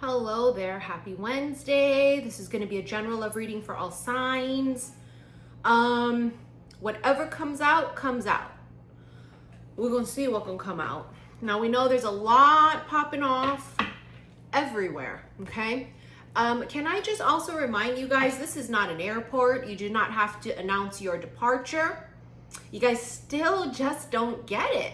Hello there, happy Wednesday. This is going to be a general love reading for all signs. Whatever comes out, comes out. We're going to see what can come out. Now we know there's a lot popping off everywhere, okay? Can I just also remind you guys, this is not an airport. You do not have to announce your departure. You guys still just don't get it.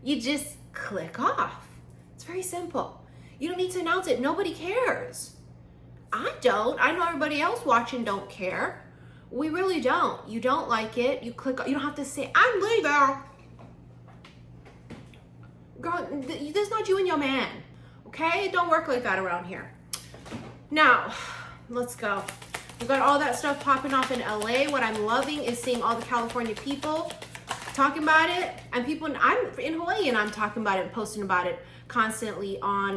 You just click off. It's very simple. You don't need to announce it. Nobody cares. I don't. I know everybody else watching don't care. We really don't. You don't like it. You click. You don't have to say, I'm leaving. Girl, this is not you and your man. Okay? It don't work like that around here. Now, let's go. We've got all that stuff popping off in LA. What I'm loving is seeing all the California people talking about it. And people, I'm in Hawaii and I'm talking about it and posting about it constantly on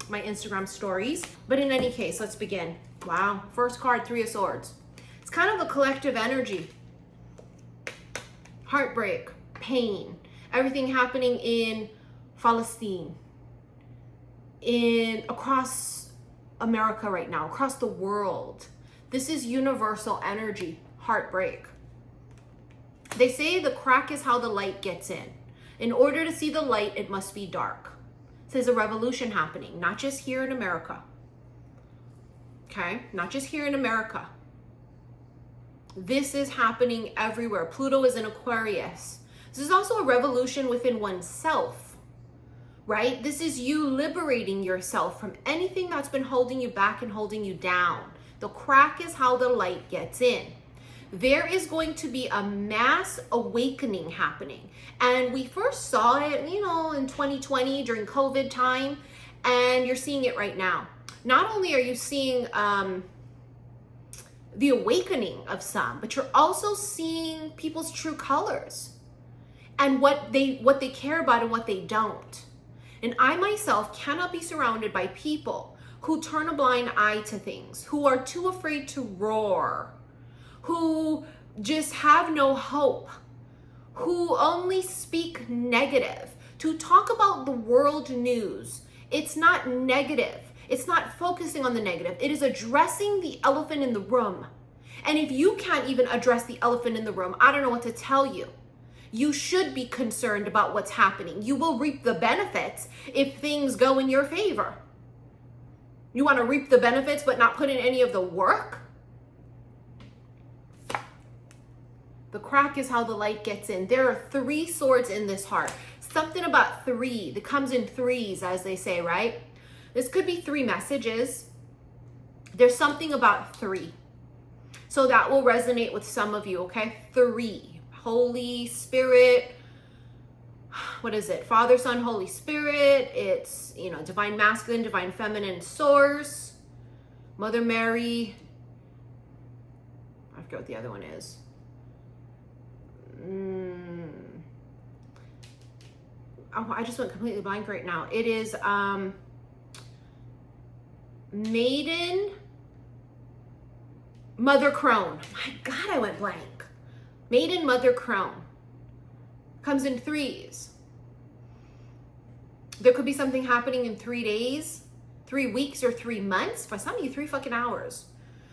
my Instagram stories. But in any case, let's begin. Wow, first card, Three of Swords. It's kind of a collective energy. Heartbreak, pain, everything happening in Palestine, across America right now, across the world. This is universal energy, heartbreak. They say the crack is how the light gets in. In order to see the light, it must be dark. So there's a revolution happening, not just here in America. Okay, not just here in America. This is happening everywhere. Pluto is in Aquarius. This is also a revolution within oneself, right? This is you liberating yourself from anything that's been holding you back and holding you down. The crack is how the light gets in. There is going to be a mass awakening happening. And we first saw it, in 2020 during COVID time, and you're seeing it right now. Not only are you seeing the awakening of some, but you're also seeing people's true colors and what they care about and what they don't. And I myself cannot be surrounded by people who turn a blind eye to things, who are too afraid to roar, who just have no hope, who only speak negative, to talk about the world news. It's not negative. It's not focusing on the negative. It is addressing the elephant in the room. And if you can't even address the elephant in the room, I don't know what to tell you. You should be concerned about what's happening. You will reap the benefits if things go in your favor. You want to reap the benefits but not put in any of the work? The crack is how the light gets in. There are three swords in this heart. Something about three that comes in threes, as they say, right? This could be three messages. There's something about three. So that will resonate with some of you, okay? Three. Holy Spirit. What is it? Father, Son, Holy Spirit. It's, divine masculine, divine feminine source. Mother Mary. I forget what the other one is. Oh, I just went completely blank right now. It is Maiden, Mother Crone. My God, I went blank. Maiden, Mother Crone. Comes in threes. There could be something happening in 3 days, 3 weeks, or 3 months. For some of you, 3 fucking hours.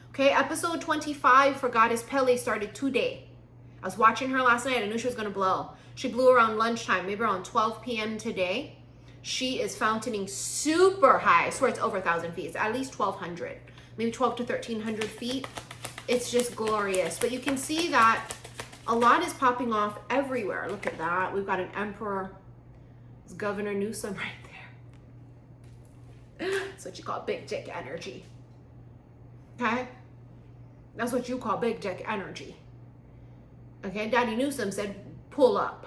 Okay, episode 25 for Goddess Pele started today. I was watching her last night. I knew she was going to blow. She blew around lunchtime, maybe around 12 p.m. today. She is fountaining super high. I swear it's over 1,000 feet. It's at least 1,200, maybe 12 to 1,300 feet. It's just glorious. But you can see that a lot is popping off everywhere. Look at that. We've got an emperor. It's Governor Newsom right there. That's what you call big dick energy. Okay? That's what you call big dick energy. Okay, Daddy Newsom said, pull up.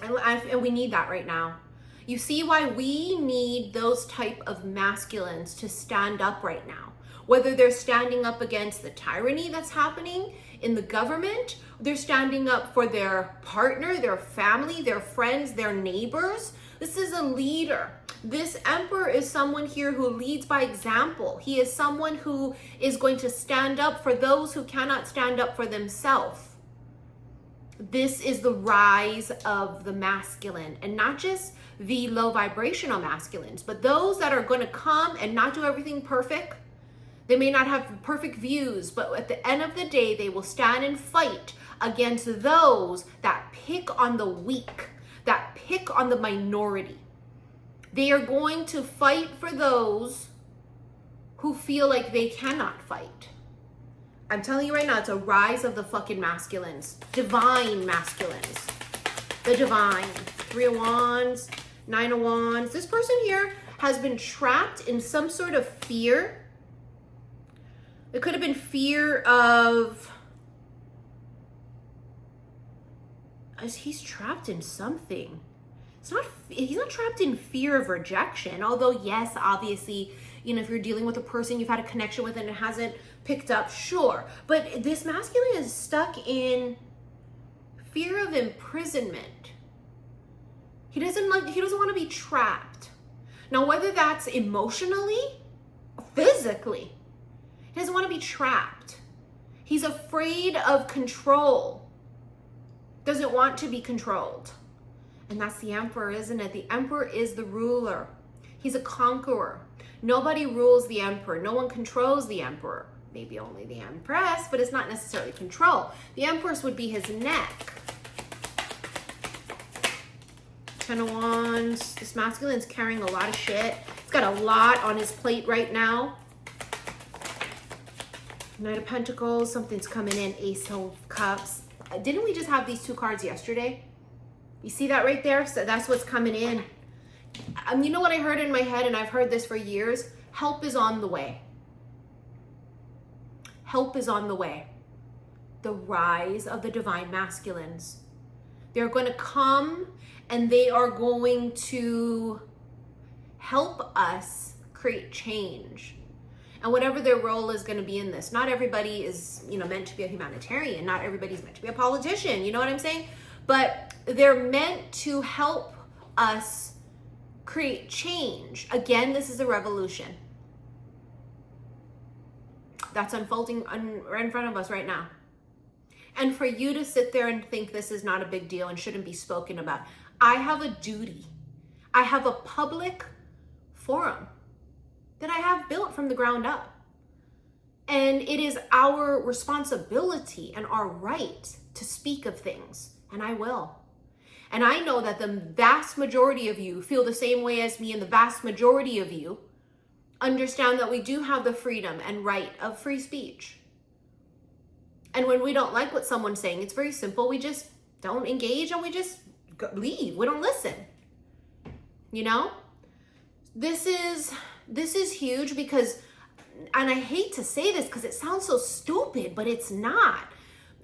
And we need that right now. You see why we need those type of masculines to stand up right now. Whether they're standing up against the tyranny that's happening in the government, they're standing up for their partner, their family, their friends, their neighbors. This is a leader. This emperor is someone here who leads by example. He is someone who is going to stand up for those who cannot stand up for themselves. This is the rise of the masculine, and not just the low vibrational masculines. But those that are going to come and not do everything perfect, they may not have perfect views, but at the end of the day, they will stand and fight against those that pick on the weak, that pick on the minority. They are going to fight for those who feel like they cannot fight. I'm telling you right now, it's a rise of the fucking masculines, divine masculines, the divine. 3 of Wands, 9 of Wands. This person here has been trapped in some sort of fear. It could have been fear of, he's trapped in something. He's not trapped in fear of rejection. Although, yes, obviously, you know, if you're dealing with a person you've had a connection with and it hasn't picked up, sure. But this masculine is stuck in fear of imprisonment. He doesn't want to be trapped. Now, whether that's emotionally, physically, he doesn't want to be trapped. He's afraid of control. Doesn't want to be controlled. And that's the Emperor, isn't it? The Emperor is the ruler. He's a conqueror. Nobody rules the Emperor. No one controls the Emperor. Maybe only the Empress, but it's not necessarily control. The Empress would be his neck. 10 of Wands. This masculine's carrying a lot of shit. He's got a lot on his plate right now. Knight of Pentacles. Something's coming in. Ace of Cups. Didn't we just have these 2 cards yesterday? You see that right there? So that's what's coming in. You know what I heard in my head, and I've heard this for years? Help is on the way. Help is on the way. The rise of the divine masculines. They're going to come and they are going to help us create change. And whatever their role is going to be in this. Not everybody is, you know, meant to be a humanitarian. Not everybody's meant to be a politician. You know what I'm saying? But they're meant to help us create change. Again, this is a revolution that's unfolding right in front of us right now. And for you to sit there and think this is not a big deal and shouldn't be spoken about, I have a duty. I have a public forum that I have built from the ground up. And it is our responsibility and our right to speak of things. And I will. And I know that the vast majority of you feel the same way as me, and the vast majority of you understand that we do have the freedom and right of free speech. And when we don't like what someone's saying, it's very simple. We just don't engage and we just leave. We don't listen. You know? This is huge because, and I hate to say this because it sounds so stupid, but it's not.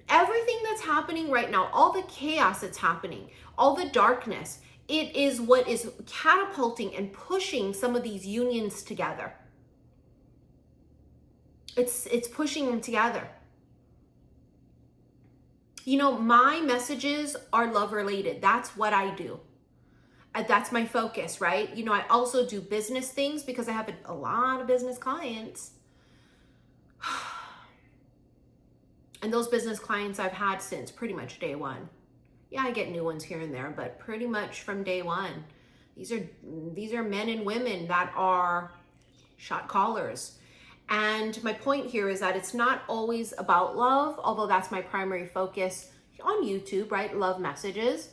Everything that's happening right now, all the chaos that's happening, all the darkness, it is what is catapulting and pushing some of these unions together. It's pushing them together. You know, my messages are love related. That's what I do. That's my focus, right? You know, I also do business things because I have a lot of business clients. And those business clients I've had since pretty much day one. Yeah, I get new ones here and there, but pretty much from day one. These are men and women that are shot callers. And my point here is that it's not always about love, although that's my primary focus on YouTube, right? Love messages.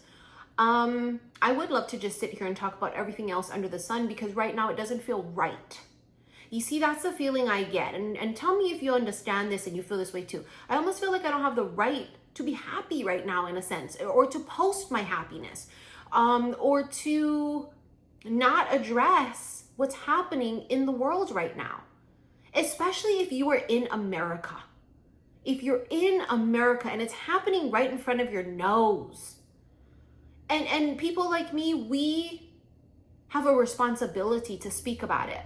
I would love to just sit here and talk about everything else under the sun because right now it doesn't feel right. You see, that's the feeling I get. And tell me if you understand this and you feel this way too. I almost feel like I don't have the right to be happy right now in a sense, or to post my happiness, or to not address what's happening in the world right now. Especially if you are in America. If you're in America and it's happening right in front of your nose. And people like me, we have a responsibility to speak about it.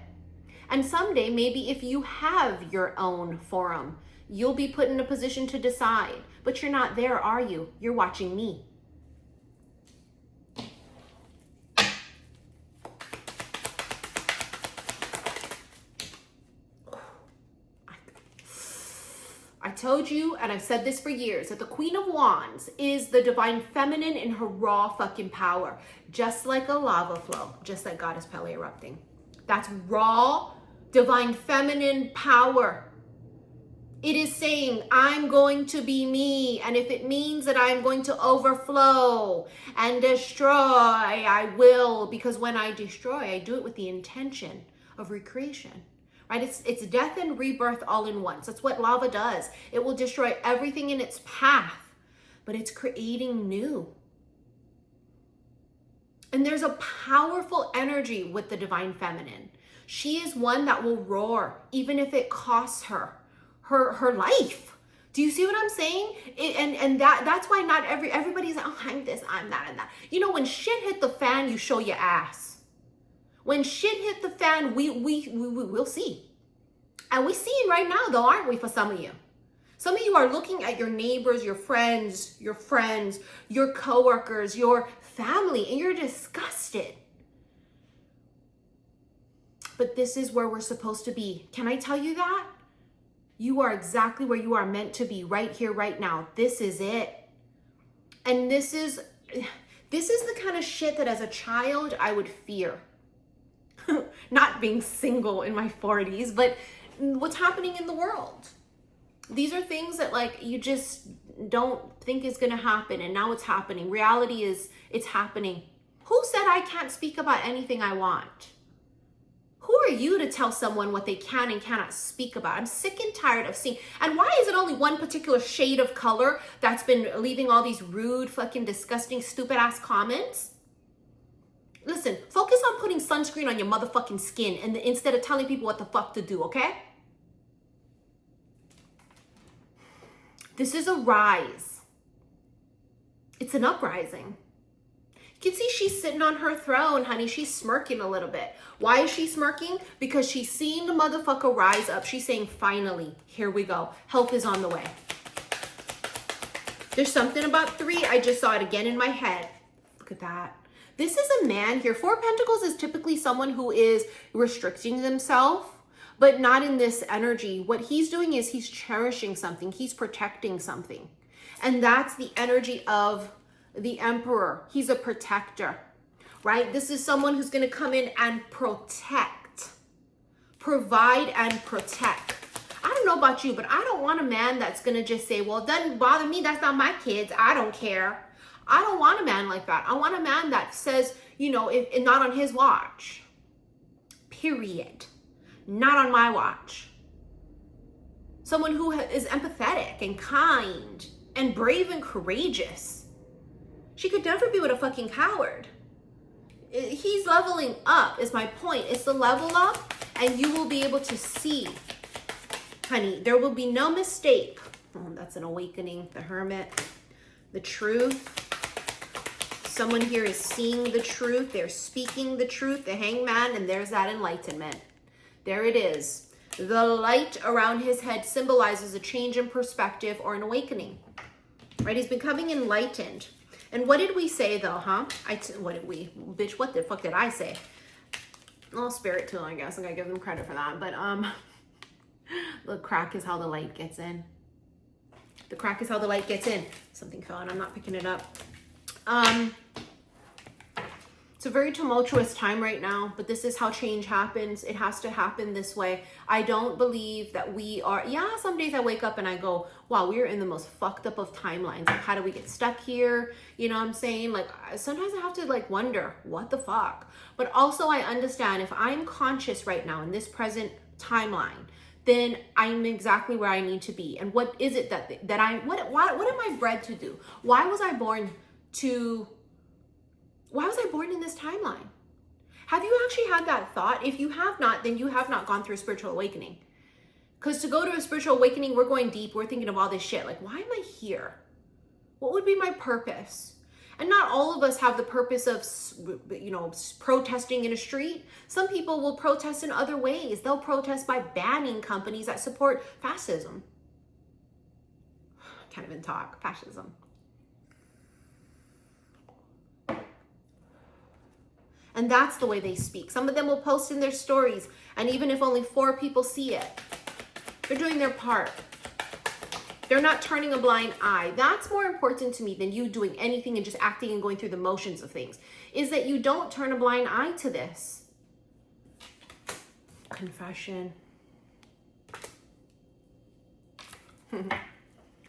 And someday, maybe if you have your own forum, you'll be put in a position to decide. But you're not there, are you? You're watching me. I told you, and I've said this for years, that the Queen of Wands is the divine feminine in her raw fucking power. Just like a lava flow, just like Goddess Pele erupting. That's raw, divine feminine power. It is saying, I'm going to be me, and if it means that I'm going to overflow and destroy, I will, because when I destroy, I do it with the intention of recreation, right? It's death and rebirth all in once. That's what lava does. It will destroy everything in its path, but it's creating new. And there's a powerful energy with the divine feminine. She is one that will roar, even if it costs her life. Do you see what I'm saying? That's why not everybody's like, oh, I'm this, I'm that, and that. You know, when shit hit the fan, you show your ass. When shit hit the fan, we'll see. And we're seeing right now, though, aren't we, for some of you? Some of you are looking at your neighbors, your friends, your coworkers, your family, and you're disgusted. But this is where we're supposed to be. Can I tell you that? You are exactly where you are meant to be, right here, right now. This is it. And this is the kind of shit that as a child I would fear. Not being single in my 40s, but what's happening in the world. These are things that like you just don't think is gonna happen, and now it's happening. Reality is it's happening. Who said I can't speak about anything I want? Who are you to tell someone what they can and cannot speak about? I'm sick and tired of seeing. And why is it only one particular shade of color that's been leaving all these rude, fucking disgusting, stupid ass comments? Listen, focus on putting sunscreen on your motherfucking skin and instead of telling people what the fuck to do, okay? This is a rise. It's an uprising. You can see she's sitting on her throne, honey. She's smirking a little bit. Why is she smirking? Because she's seeing the motherfucker rise up. She's saying, finally, here we go. Help is on the way. There's something about 3. I just saw it again in my head. Look at that. This is a man here. 4 of Pentacles is typically someone who is restricting themselves, but not in this energy. What he's doing is he's cherishing something. He's protecting something. And that's the energy of the Emperor. He's a protector, right? This is someone who's going to come in and protect, provide and protect. I don't know about you, but I don't want a man that's going to just say, well, it doesn't bother me. That's not my kids. I don't care. I don't want a man like that. I want a man that says, you know, if not on his watch, period. Not on my watch. Someone who is empathetic and kind and brave and courageous. She could never be with a fucking coward. He's leveling up is my point. It's the level up, and you will be able to see, honey, there will be no mistake. Oh, that's an awakening, the Hermit, the truth. Someone here is seeing the truth. They're speaking the truth, the Hangman, and there's that enlightenment. There it is. The light around his head symbolizes a change in perspective or an awakening, right? He's becoming enlightened. And what did we say though, huh? What did we? Bitch, what the fuck did I say? Well, spirit too, I guess. I gotta give them credit for that. But the crack is how the light gets in. The crack is how the light gets in. Something fell and I'm not picking it up. It's a very tumultuous time right now, but this is how change happens. It has to happen this way. I don't believe that we are, yeah, some days I wake up and I go, wow, we're in the most fucked up of timelines. Like, how do we get stuck here? You know what I'm saying? Like, sometimes I have to like wonder, what the fuck? But also I understand if I'm conscious right now in this present timeline, then I'm exactly where I need to be. And what is it that what am I bred to do? Why was I born in this timeline? Have you actually had that thought? If you have not, then you have not gone through a spiritual awakening. Because to go to a spiritual awakening, we're going deep. We're thinking of all this shit. Like, why am I here? What would be my purpose? And not all of us have the purpose of, you know, protesting in a street. Some people will protest in other ways. They'll protest by banning companies that support fascism. Can't even talk. Fascism. And that's the way they speak. Some of them will post in their stories, and even if only 4 people see it, they're doing their part. They're not turning a blind eye. That's more important to me than you doing anything and just acting and going through the motions of things, is that you don't turn a blind eye to this. Confession.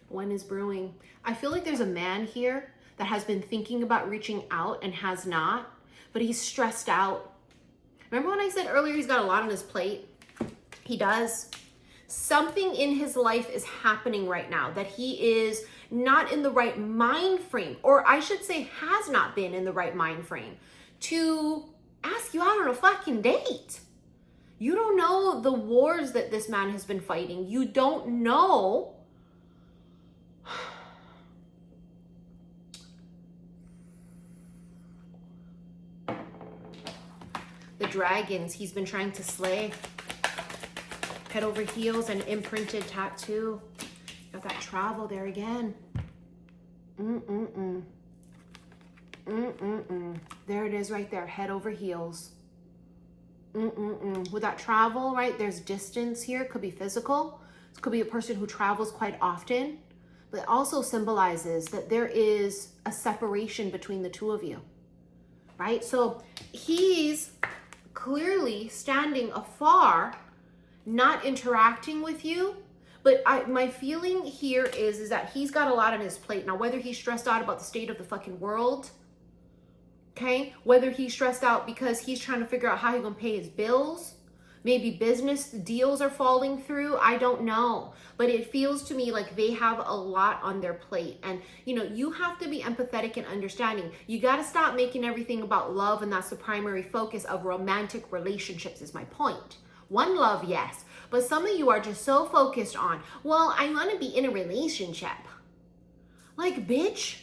One is brewing. I feel like there's a man here that has been thinking about reaching out and has not, but he's stressed out. Remember when I said earlier he's got a lot on his plate? He does. Something in his life is happening right now that he is not in the right mind frame, or I should say has not been in the right mind frame to ask you out on a fucking date. You don't know the wars that this man has been fighting. You don't know the dragons he's been trying to slay. Head over heels and imprinted tattoo. Got that travel there again. There it is right there. Head over heels. With that travel, right, there's distance here. Could be physical. This could be a person who travels quite often. But it also symbolizes that there is a separation between the two of you. Right? So he's clearly standing afar, not interacting with you, but my feeling here is that he's got a lot on his plate. Now, whether he's stressed out about the state of the fucking world, okay, whether he's stressed out because he's trying to figure out how he's gonna pay his bills, maybe business deals are falling through, I don't know. But it feels to me like they have a lot on their plate. And, you know, you have to be empathetic and understanding. You got to stop making everything about love, and that's the primary focus of romantic relationships is my point. One, love, yes. But some of you are just so focused on, well, I want to be in a relationship. Like, bitch,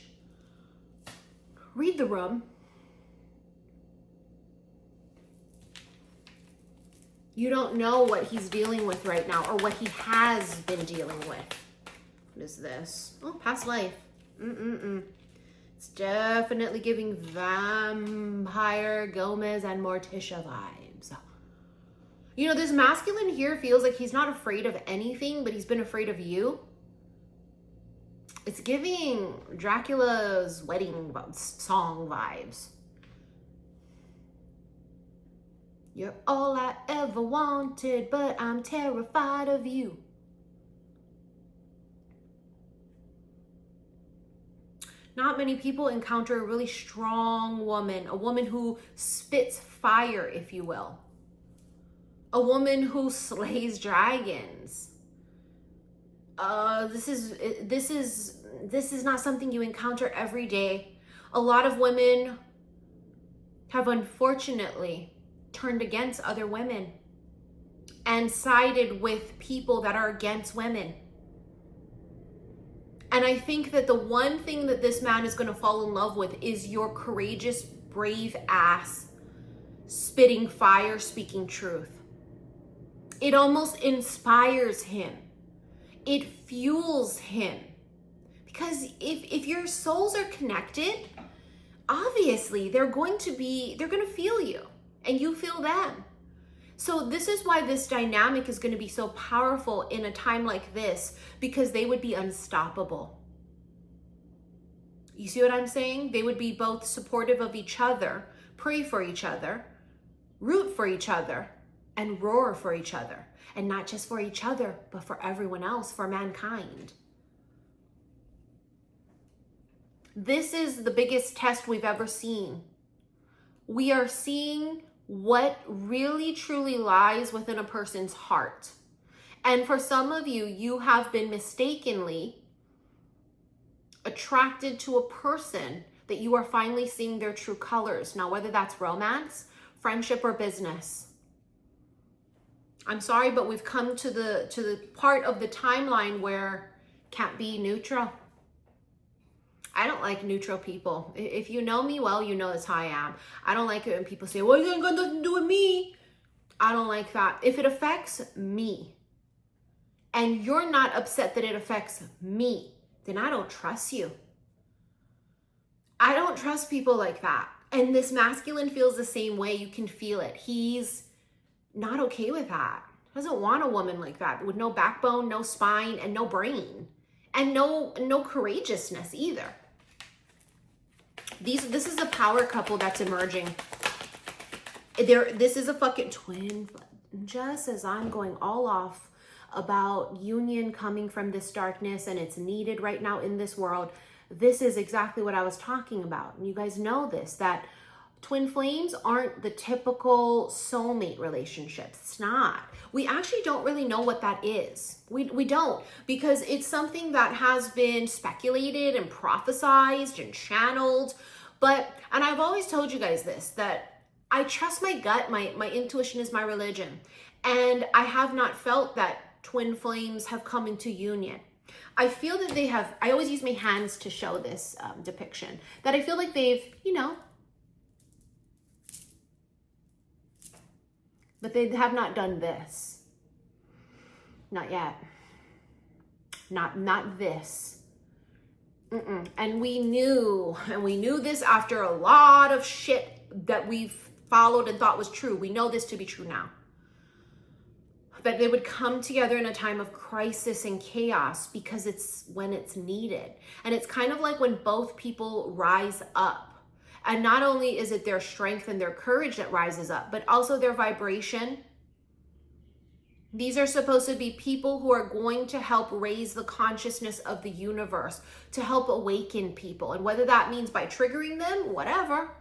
read the room. You don't know what he's dealing with right now or what he has been dealing with. What is this? Oh, past life. It's definitely giving vampire, Gomez, and Morticia vibes. You know, this masculine here feels like he's not afraid of anything, but he's been afraid of you. It's giving Dracula's wedding song vibes. You're all I ever wanted, but I'm terrified of you. Not many people encounter a really strong woman, a woman who spits fire, if you will. A woman who slays dragons. This is not something you encounter every day. A lot of women have unfortunately turned against other women and sided with people that are against women. And I think that the one thing that this man is going to fall in love with is your courageous, brave ass, spitting fire, speaking truth. It almost inspires him. It fuels him. Because if your souls are connected, obviously they're going to feel you. And you feel them. So this is why this dynamic is going to be so powerful in a time like this, because they would be unstoppable. You see what I'm saying? They would be both supportive of each other, pray for each other, root for each other, and roar for each other. And not just for each other, but for everyone else, for mankind. This is the biggest test we've ever seen. We are seeing what really truly lies within a person's heart. And for some of you, you have been mistakenly attracted to a person that you are finally seeing their true colors. Now, whether that's romance, friendship, or business. I'm sorry, but we've come to the part of the timeline where can't be neutral. I don't like neutral people. If you know me well, you know that's how I am. I don't like it when people say, well, you ain't got nothing to do with me. I don't like that. If it affects me and you're not upset that it affects me, then I don't trust you. I don't trust people like that. And this masculine feels the same way. You can feel it. He's not okay with that. He doesn't want a woman like that with no backbone, no spine, and no brain. and no courageousness either. This is a power couple that's emerging. This is a fucking twin. Just as I'm going all off about union coming from this darkness and it's needed right now in this world, this is exactly what I was talking about. And you guys know this, that twin flames aren't the typical soulmate relationships. It's not. We actually don't really know what that is. We don't, because it's something that has been speculated and prophesized and channeled. And I've always told you guys this, that I trust my gut. My intuition is my religion. And I have not felt that twin flames have come into union. I feel that they have, I always use my hands to show this depiction, that I feel like they've, but they have not done this. Not yet. Not this. And we knew this after a lot of shit that we've followed and thought was true. We know this to be true now. That they would come together in a time of crisis and chaos because it's when it's needed. And it's kind of like when both people rise up. And not only is it their strength and their courage that rises up, but also their vibration. These are supposed to be people who are going to help raise the consciousness of the universe, to help awaken people. And whether that means by triggering them, whatever.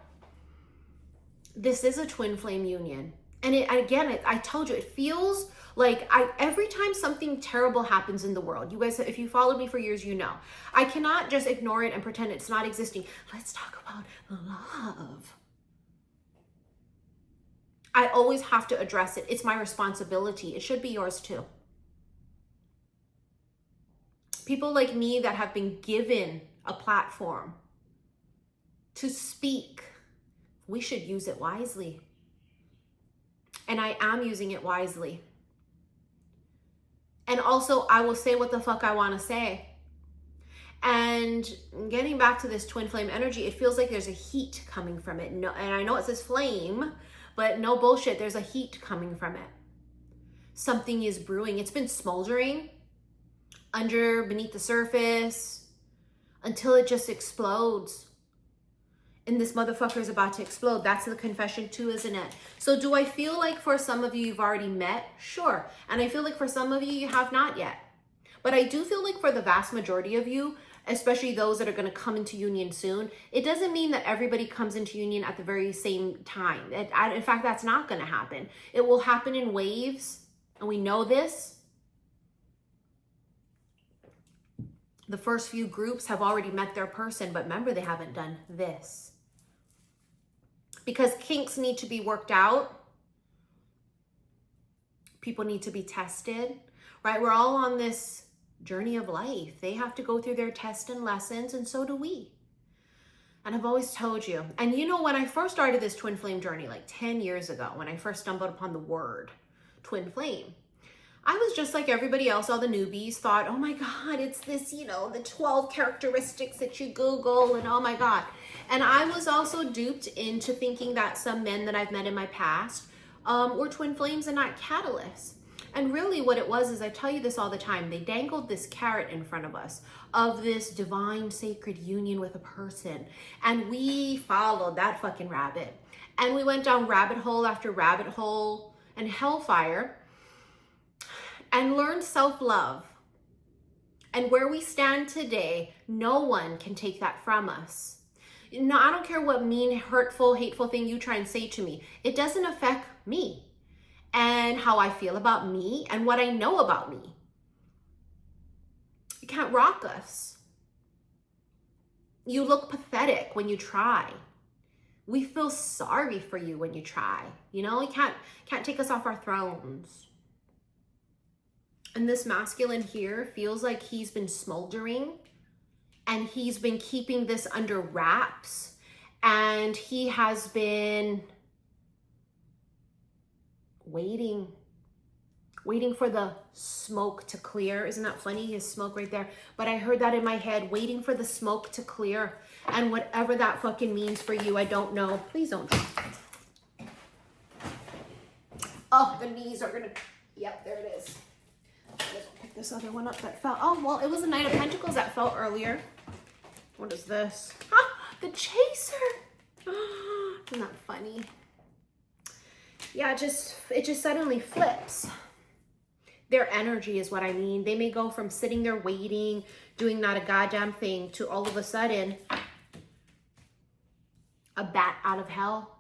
This is a twin flame union. And I told you, it feels like every time something terrible happens in the world, you guys, if you followed me for years, you know, I cannot just ignore it and pretend it's not existing. Let's talk about love. I always have to address it. It's my responsibility. It should be yours too. People like me that have been given a platform to speak, we should use it wisely. And I am using it wisely. And also, I will say what the fuck I want to say. And getting back to this twin flame energy, it feels like there's a heat coming from it. No, and I know it says flame, but no bullshit. There's a heat coming from it. Something is brewing. It's been smoldering beneath the surface until it just explodes. And this motherfucker is about to explode. That's the confession too, isn't it? So do I feel like for some of you, you've already met? Sure. And I feel like for some of you, you have not yet. But I do feel like for the vast majority of you, especially those that are going to come into union soon, it doesn't mean that everybody comes into union at the very same time. In fact, that's not going to happen. It will happen in waves, and we know this. The first few groups have already met their person, but remember, they haven't done this. Because kinks need to be worked out. People need to be tested, right? We're all on this journey of life. They have to go through their tests and lessons, and so do we. And I've always told you, and when I first started this twin flame journey, like 10 years ago, when I first stumbled upon the word twin flame, I was just like everybody else, all the newbies thought, oh my God, it's this, the 12 characteristics that you Google, and oh my God. And I was also duped into thinking that some men that I've met in my past were twin flames and not catalysts. And really what it was is, I tell you this all the time, they dangled this carrot in front of us of this divine sacred union with a person. And we followed that fucking rabbit. And we went down rabbit hole after rabbit hole and hellfire and learned self-love. And where we stand today, no one can take that from us. No, I don't care what mean, hurtful, hateful thing you try and say to me. It doesn't affect me and how I feel about me and what I know about me. You can't rock us. You look pathetic when you try. We feel sorry for you when you try. You can't take us off our thrones. And this masculine here feels like he's been smoldering and he's been keeping this under wraps, and he has been waiting for the smoke to clear. Isn't that funny? His smoke right there. But I heard that in my head, waiting for the smoke to clear. And whatever that fucking means for you, I don't know. Please don't. Oh, the knees are gonna, yep, there it is. Pick this other one up that fell. Oh, well, it was the Knight of Pentacles that fell earlier. What is this? Ah, the Chaser. Isn't that funny? Yeah, it just suddenly flips. Their energy is what I mean. They may go from sitting there waiting, doing not a goddamn thing, to all of a sudden, a bat out of hell.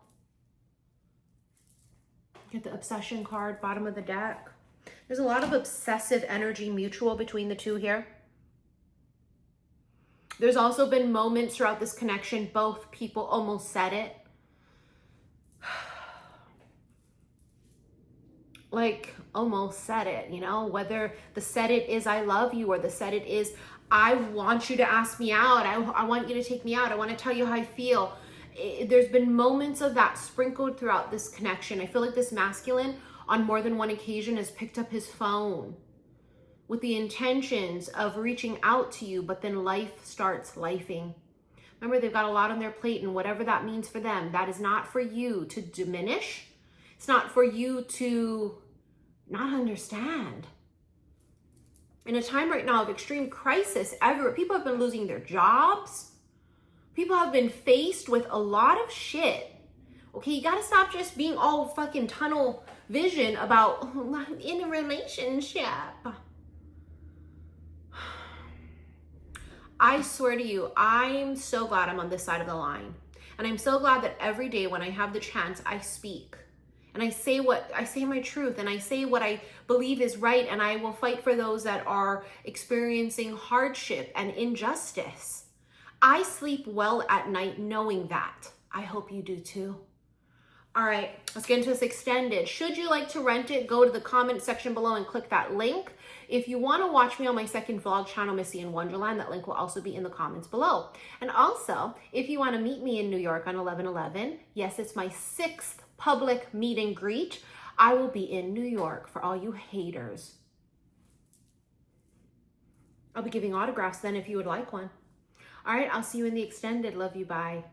Get the obsession card, bottom of the deck. There's a lot of obsessive energy mutual between the two here. There's also been moments throughout this connection, both people almost said it. Like, almost said it, you know, whether the said it is I love you or the said it is I want you to ask me out. I want you to take me out. I want to tell you how I feel. There's been moments of that sprinkled throughout this connection. I feel like this masculine on more than one occasion has picked up his phone with the intentions of reaching out to you, but then life starts lifing. Remember, they've got a lot on their plate, and whatever that means for them, that is not for you to diminish. It's not for you to not understand. In a time right now of extreme crisis, people have been losing their jobs. People have been faced with a lot of shit. Okay, you gotta stop just being all fucking tunnel vision about in a relationship. I swear to you, I'm so glad I'm on this side of the line. And I'm so glad that every day when I have the chance, I speak. And I say my truth, and I say what I believe is right, and I will fight for those that are experiencing hardship and injustice. I sleep well at night knowing that. I hope you do too. All right, let's get into this extended. Should you like to rent it, go to the comment section below and click that link. If you want to watch me on my second vlog channel, Missy in Wonderland, that link will also be in the comments below. And also, if you want to meet me in New York on 11/11, yes, it's my 6th public meet and greet. I will be in New York for all you haters. I'll be giving autographs then if you would like one. All right, I'll see you in the extended. Love you, bye.